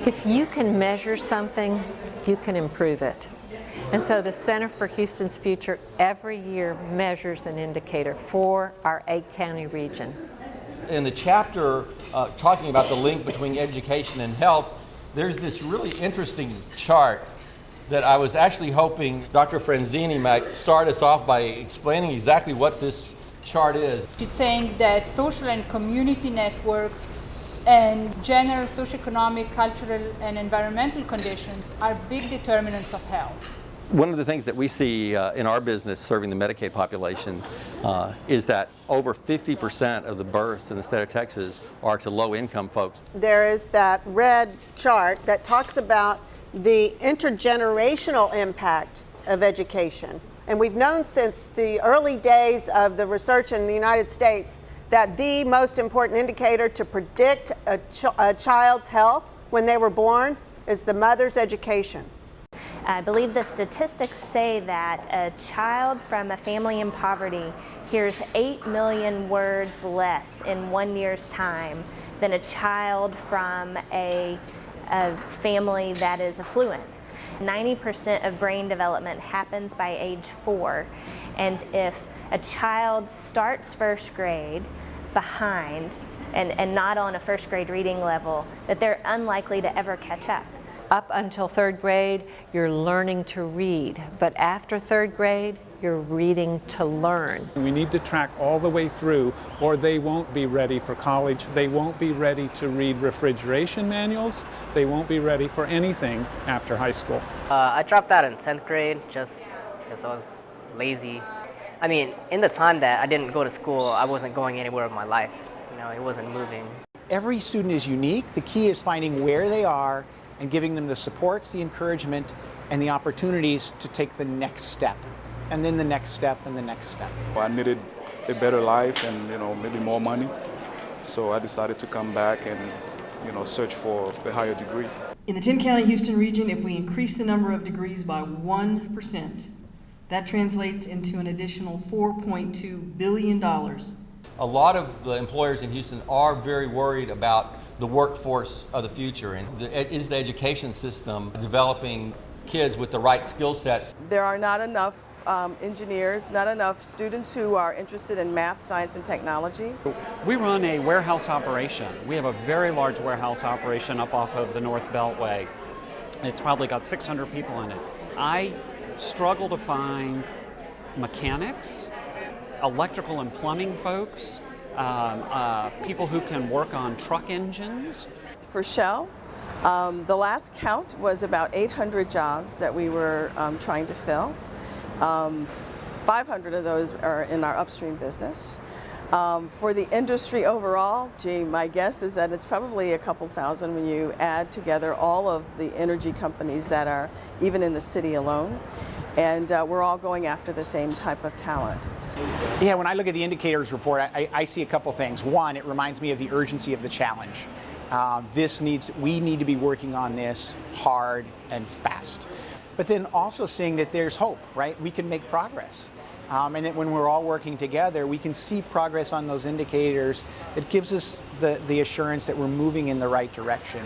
If you can measure something, you can improve it. And so the Center for Houston's Future every year measures an indicator for our 8-county region. In the chapter talking about the link between education and health, there's this really interesting chart that I was actually hoping Dr. Franzini might start us off by explaining exactly what this chart is. It's saying that social and community networks and general socioeconomic, cultural, and environmental conditions are big determinants of health. One of the things that we see in our business serving the Medicaid population is that over 50% of the births in the state of Texas are to low-income folks. There is that red chart that talks about the intergenerational impact of education. And we've known since the early days of the research in the United States that the most important indicator to predict a child's health when they were born is the mother's education. I believe the statistics say that a child from a family in poverty hears 8 million words less in 1 year's time than a child from a family that is affluent. 90% of brain development happens by age 4, and if a child starts first grade behind and not on a first grade reading level, that they're unlikely to ever catch up. Up until 3rd grade, you're learning to read, but after 3rd grade, you're reading to learn. We need to track all the way through, or they won't be ready for college. They won't be ready to read refrigeration manuals. They won't be ready for anything after high school. I dropped out in 10th grade just because I was lazy. I mean, in the time that I didn't go to school, I wasn't going anywhere with my life. You know, it wasn't moving. Every student is unique. The key is finding where they are and giving them the supports, the encouragement, and the opportunities to take the next step, and then the next step, and the next step. I needed a better life and, maybe more money. So I decided to come back and, search for a higher degree. In the 10-county Houston region, if we increase the number of degrees by 1%, that translates into an additional $4.2 billion. A lot of the employers in Houston are very worried about the workforce of the future, and is the education system developing kids with the right skill sets? There are not enough engineers, not enough students who are interested in math, science, and technology. We run a warehouse operation. We have a very large warehouse operation up off of the North Beltway. It's probably got 600 people in it. I struggle to find mechanics, electrical and plumbing folks, people who can work on truck engines. For Shell, the last count was about 800 jobs that we were trying to fill. 500 of those are in our upstream business. For the industry overall, my guess is that it's probably a couple thousand when you add together all of the energy companies that are even in the city alone. And we're all going after the same type of talent. Yeah, when I look at the indicators report, I see a couple things. One, it reminds me of the urgency of the challenge. We need to be working on this hard and fast. But then also seeing that there's hope, right? We can make progress. And that when we're all working together, we can see progress on those indicators that gives us the assurance that we're moving in the right direction.